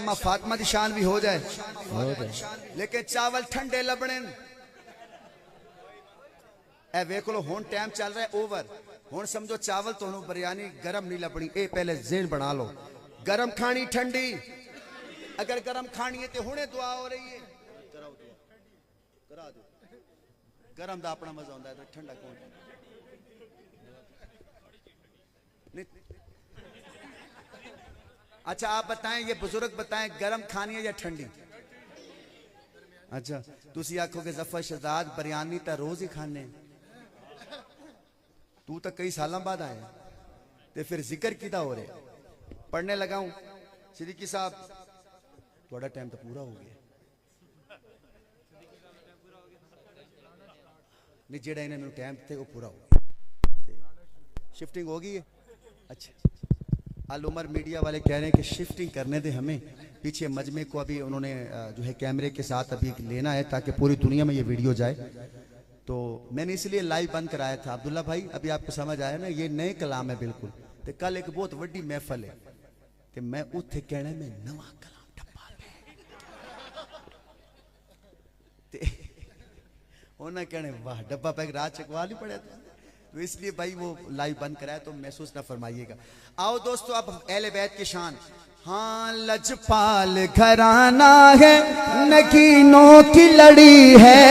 शामा फातिमा दी शान भी हो जाए, लेकिन चावल ठंडे लबने। ए वेख लो हुण टाइम चल रहा है ओवर, हुण समझो चावल तो बिरयानी गरम नहीं लबनी। ए पहले ज़हन बना लो, गरम खानी ठंडी, अगर गरम खानी है तो हुणे दुआ हो रही है, करा दो। गरम दा अपना मजा होता है, ठंडा कौन नहीं। अच्छा आप बताएं, ये बुजुर्ग बताएं गरम खानी है या ठंडी? अच्छा तुसी आखोगे जफर शहजाद बिरयानी तो रोज ही खाने, तू तो कई साल बाद आया, तो फिर जिक्र किदा हो रहे? पढ़ने लगा हूं सिद्दीकी साहब, थोड़ा टाइम तो पूरा हो गया नहीं, जेड़ा इन्हें मेरे टाइम थे वो पूरा हो गया, शिफ्टिंग हो गई है। अच्छा अल उमर मीडिया वाले कह रहे हैं कि शिफ्टिंग करने दे हमें, पीछे मजमे को अभी उन्होंने जो है कैमरे के साथ अभी लेना है ताकि पूरी दुनिया में ये वीडियो जाए, तो मैंने इसलिए लाइव बंद कराया था। अब्दुल्ला भाई अभी आपको समझ आया ना, ये नए कलाम है बिल्कुल। तो कल एक बहुत वड्डी महफल है, तो मैं उत्थे कहना मैं नवा कलाम टप्पा उन्हें कहने वाह डब्बा पैक रात चकवा नहीं पड़ा, तो इसलिए भाई वो लाइव बंद कराया, तो महसूस ना फरमाइएगा। आओ दोस्तों अब अहले बैत की शान। हाँ लजपाल घराना है, नगीनों की लड़ी है,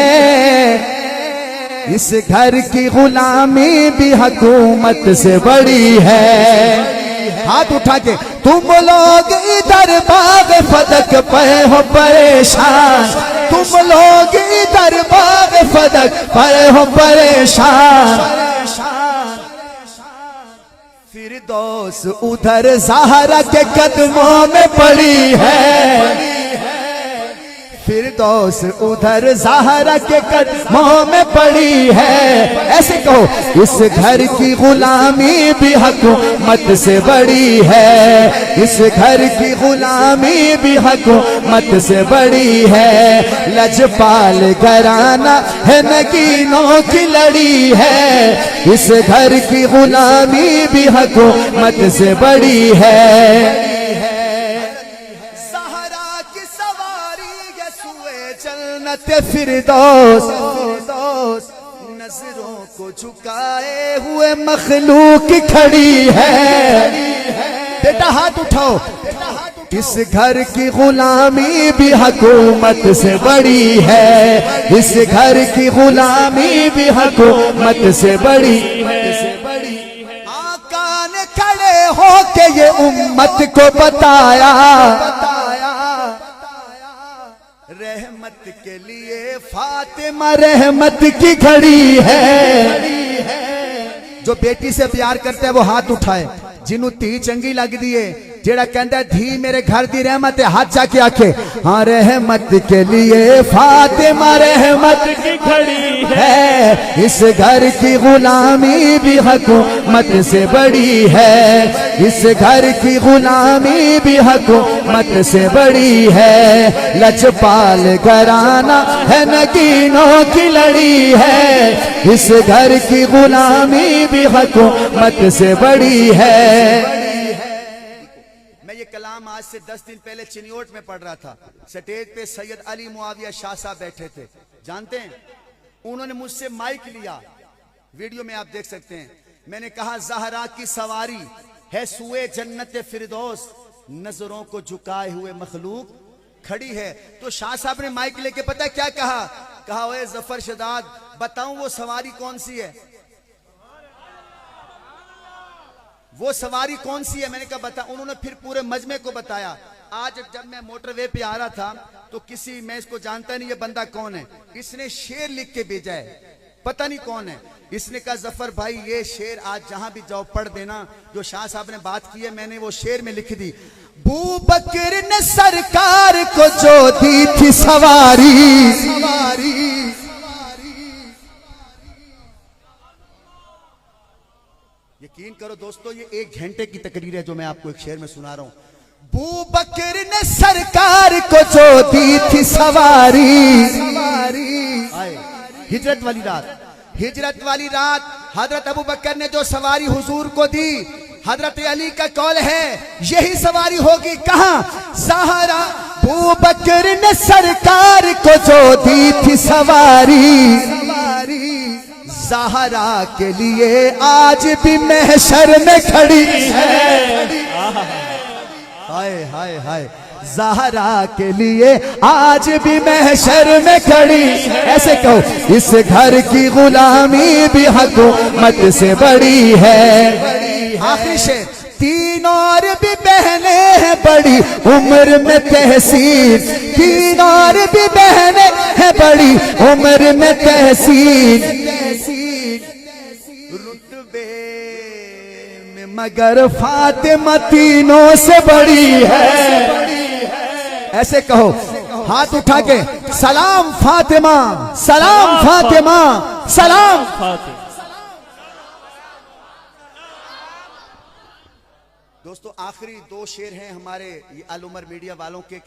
इस घर की गुलामी भी हुकूमत से बड़ी है। हाथ उठा के तुम लोग इधर बाग फदक पे हो परेशान, तुम लोग इधर बाग फदक पे हो परेशान, फिरदौस उधर ज़हरा के कदमों में पड़ी है, फिरदौस उधर ज़हरा के कदमों में पड़ी है। ऐसे कहो इस घर की गुलामी भी हुकूमत से बड़ी है, इस घर की गुलामी भी हुकूमत से बड़ी है। लजपाल घराना है, नगीनों की लड़ी है, इस घर की गुलामी भी हुकूमत से बड़ी है। फिरदौस नजरों को झुकाए हुए मखलूक खड़ी है। बेटा हाथ उठाओ, इस घर की गुलामी भी हुकूमत से बड़ी है, इस घर की गुलामी भी हुकूमत से बड़ी है। आका ने खड़े होके ये उम्मत को बताया, रहमत के लिए फातिमा रहमत की घड़ी है। जो बेटी से प्यार करता है वो हाथ उठाए, जिन्हों धी चंगी लगती है, जेड़ा कहता है धी मेरे घर दी रहमत है, हाथ जाके आखे हाँ रहमत के लिए फातिमा रहमत की घड़ी है, इस घर की गुलामी भी हुकूमत से बड़ी है, इस घर की गुलामी भी हुकूमत से बड़ी है। लजपाल घराना है, नगीनों की लड़ी है, इस घर की गुलामी भी हुकूमत से बड़ी है। ये कलाम आज से 10 दिन पहले चिनियोट में पढ़ रहा था, स्टेज पे सैयद अली मुआविया शाह साहब बैठे थे, जानते हैं? उन्होंने मुझसे माइक लिया, वीडियो में आप देख सकते हैं। मैंने कहा ज़हरा की सवारी है सुए जन्नत फिरदौस, नजरों को झुकाए हुए मखलूक खड़ी है। तो शाह साहब ने माइक लेके पता है क्या कहा? कहा ओए जफर शहजाद बताऊं वो सवारी कौन सी है, वो सवारी कौन सी है? मैंने कहा बता। उन्होंने फिर पूरे मजमे को बताया। आज जब मैं मोटरवे पे आ रहा था तो किसी, मैं इसको जानता नहीं ये बंदा कौन है, इसने शेर लिख के भेजा है, पता नहीं कौन है। इसने कहा जफर भाई ये शेर आज जहां भी जाओ पढ़ देना, जो शाह साहब ने बात की है मैंने वो शेर में लिख दी। बू बकर ने सरकार को जो दी थी सवारी, यकीन करो दोस्तों ये 1 घंटे की तकरीर है जो मैं आपको एक शेर में सुना रहा हूं। बू बकर ने सरकार को जो दी थी सवारी, हिजरत वाली रात, हिजरत वाली रात हजरत अबू बकर ने जो सवारी हुजूर को दी, हजरत अली का कौल है यही सवारी होगी। कहां? ज़हरा अबू बकर ने सरकार को जो दी थी सवारी, ज़हरा के लिए आज भी महशर में खड़ी है। हाय हाय हाय, ज़हरा के लिए आज भी महशर में खड़ी। ऐसे कहो, इस घर की गुलामी भी हुकूमत से बड़ी है। आखिरी शेर, तीन और भी बहने हैं बड़ी उम्र में तहसीन, तीन और भी बहने हैं बड़ी उम्र में तहसीन, रुतबे में मगर फातिमा तीनों से बड़ी है। ऐसे कहो, हाथ उठा के, सलाम फातिमा, सलाम फातिमा, सलाम फातिमा। दोस्तों, आखिरी दो शेर हैं हमारे अल उमर मीडिया वालों के।